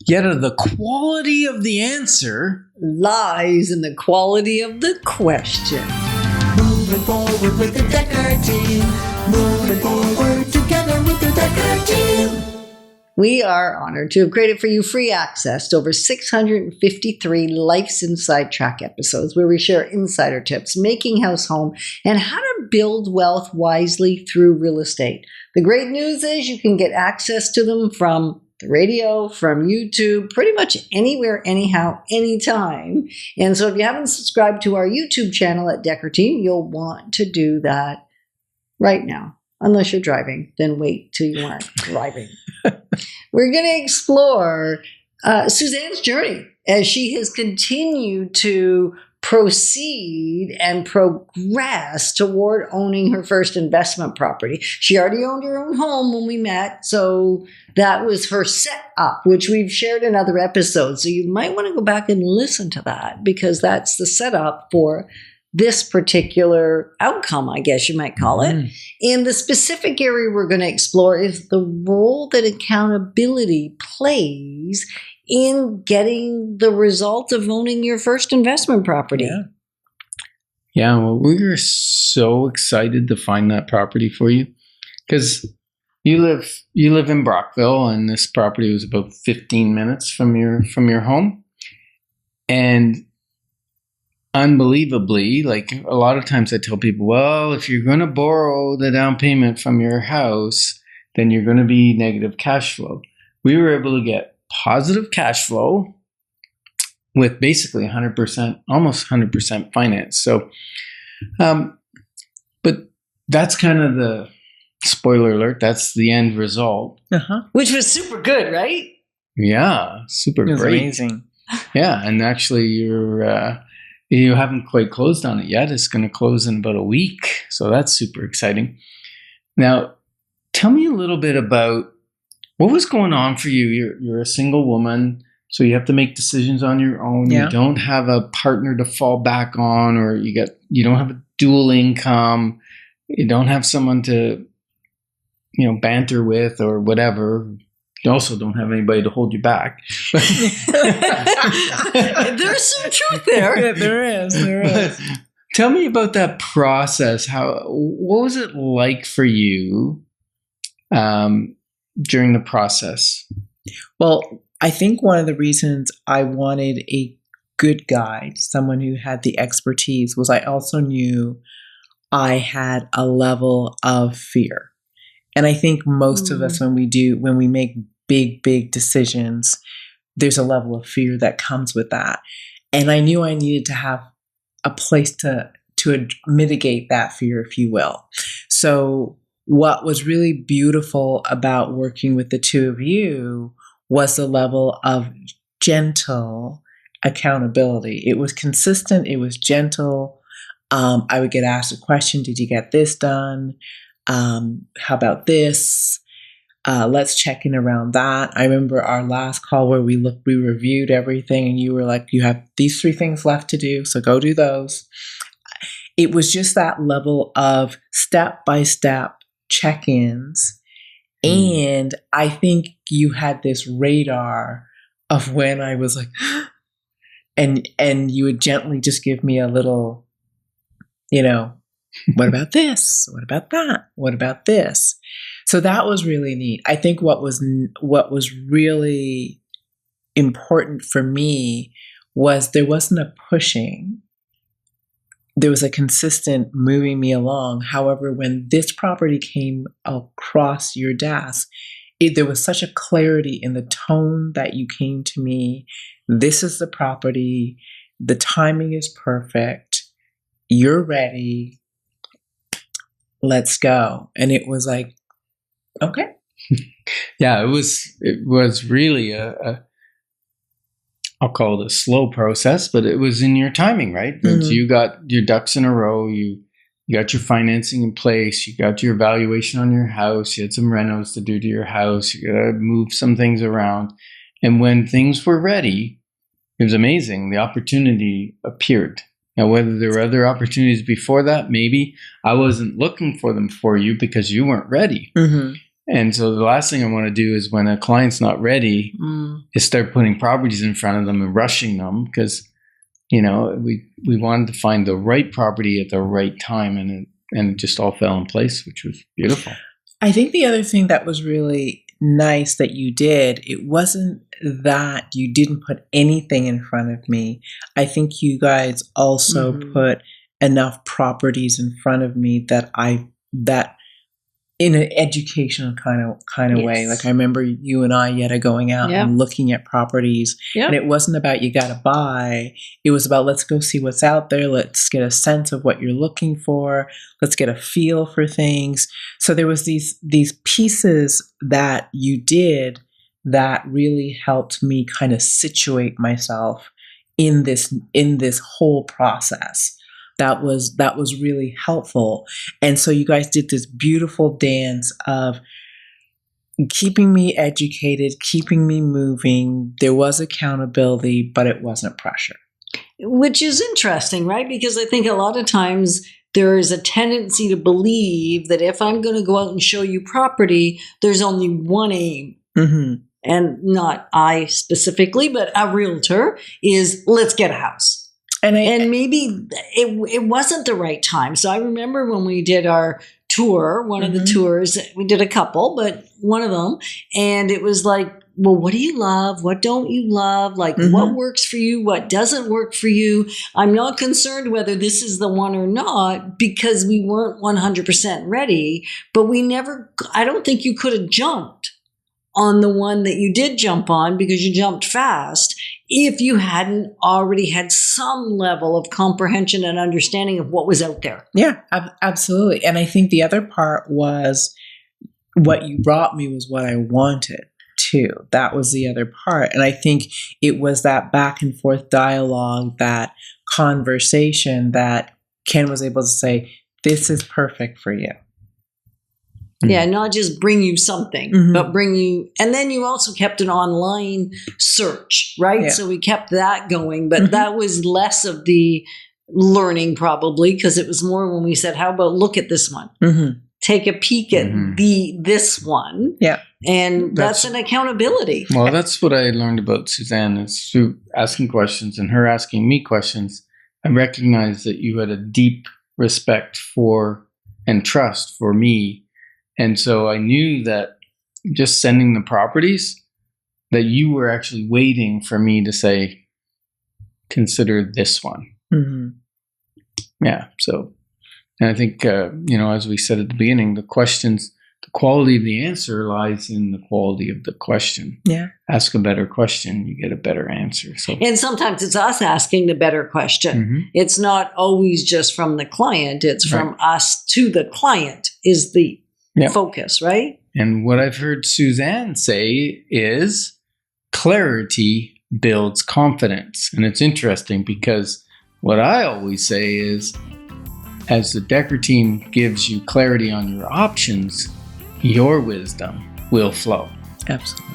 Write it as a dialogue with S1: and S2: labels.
S1: Yetta, the quality of the answer
S2: lies in the quality of the question.
S3: Moving forward with the Dekker Team. Moving forward together with the Dekker Team.
S2: We are honored to have created for you free access to over 653 Life's Inside Track episodes where we share insider tips, making house home, and how to build wealth wisely through real estate. The great news is you can get access to them from the radio, from YouTube, pretty much anywhere, anyhow, anytime. And so if you haven't subscribed to our YouTube channel at Dekker Team, you'll want to do that right now. Unless you're driving, then wait till you aren't driving. We're going to explore Suzanne's journey as she has continued to proceed and progress toward owning her first investment property. She already owned her own home when we met, so that was her setup, which we've shared in other episodes. So you might want to go back and listen to that because that's the setup for this particular outcome, I guess you might call it. And the specific area we're going to explore is the role that accountability plays in getting the result of owning your first investment property.
S1: Yeah, well, we were so excited to find that property for you because you live in Brockville, and this property was about 15 minutes from your home. And unbelievably, like a lot of times I tell people, well, if you're going to borrow the down payment from your house, then you're going to be negative cash flow. We were able to get positive cash flow with basically 100%, almost 100% finance. So, but that's kind of the spoiler alert. That's the end result.
S2: Which was super good, right?
S1: Yeah, super great.
S4: It was amazing.
S1: Yeah, and actually you haven't quite closed on it yet. It's going to close in about a week. So that's super exciting. Now, tell me a little bit about what was going on for you. You're a single woman, so you have to make decisions on your own.
S4: Yeah.
S1: You don't have a partner to fall back on, or you don't have a dual income. You don't have someone to, banter with or whatever. You also don't have anybody to hold you back.
S2: There's some truth there.
S4: Yeah, there is.
S1: Tell me about that process. What was it like for you during the process?
S4: Well, I think one of the reasons I wanted a good guide, someone who had the expertise, was I also knew I had a level of fear. And I think most of us, when we make big decisions, there's a level of fear that comes with that. And I knew I needed to have a place to mitigate that fear, if you will. So what was really beautiful about working with the two of you was the level of gentle accountability. It was consistent. It was gentle. I would get asked a question. Did you get this done? How about this? Let's check in around that. I remember our last call where we reviewed everything and you were like, you have these 3 things left to do, so go do those. It was just that level of step-by-step check-ins. And I think you had this radar of when I was like, and you would gently just give me a little, what about this? What about that? What about this? So that was really neat. I think what was really important for me was there wasn't a pushing. There was a consistent moving me along. However, when this property came across your desk, there was such a clarity in the tone that you came to me. This is the property. The timing is perfect. You're ready. Let's go. And it was like, okay.
S1: Yeah, it was really I'll call it a slow process, but it was in your timing, right? Mm-hmm. You got your ducks in a row. You got your financing in place. You got your valuation on your house. You had some renos to do to your house. You got to move some things around. And when things were ready, it was amazing. The opportunity appeared. Now, whether there were other opportunities before that, maybe I wasn't looking for them for you because you weren't ready.
S4: Mm-hmm.
S1: And so the last thing I want to do is when a client's not ready is start putting properties in front of them and rushing them, because, you know, we wanted to find the right property at the right time, and it just all fell in place, which was beautiful.
S4: I think the other thing that was really nice that you did, it wasn't that you didn't put anything in front of me. I think you guys also put enough properties in front of me that in an educational kind of way. Like I remember you and I, Yetta, going out and looking at properties, and it wasn't about you got to buy. It was about, let's go see what's out there. Let's get a sense of what you're looking for. Let's get a feel for things. So there was these pieces that you did that really helped me kind of situate myself in this whole process. That was really helpful. And so you guys did this beautiful dance of keeping me educated, keeping me moving. There was accountability, but it wasn't pressure.
S2: Which is interesting, right? Because I think a lot of times there is a tendency to believe that if I'm going to go out and show you property, there's only one aim. And not I specifically, but a realtor is, let's get a house. And maybe it wasn't the right time. So I remember when we did our tour, one of the tours, we did a couple, but one of them, and it was like, well, what do you love? What don't you love? Like, what works for you? What doesn't work for you? I'm not concerned whether this is the one or not, because we weren't 100% ready, but I don't think you could have jumped on the one that you did jump on, because you jumped fast, if you hadn't already had some level of comprehension and understanding of what was out there.
S4: Yeah, absolutely. And I think the other part was what you brought me was what I wanted too. That was the other part. And I think it was that back and forth dialogue, that conversation that Ken was able to say, this is perfect for you.
S2: Yeah, not just bring you something, but bring you, and then you also kept an online search, right? Yeah. So we kept that going, but that was less of the learning probably, because it was more when we said, how about look at this one? Take a peek at this one. Yeah. And that's an accountability.
S1: Well, that's what I learned about Suzan, is through asking questions and her asking me questions. I recognized that you had a deep respect for and trust for me. And so I knew that just sending the properties, that you were actually waiting for me to say, consider this one. Yeah. So, and I think, as we said at the beginning, the questions, the quality of the answer lies in the quality of the question. Yeah. Ask a better question, you get a better answer. So,
S2: and sometimes it's us asking the better question. It's not always just from the client. It's from us to the client is the focus, right?
S1: And what I've heard Suzan say is clarity builds confidence. And it's interesting because what I always say is, as the Dekker team gives you clarity on your options, your wisdom will flow.
S4: Absolutely.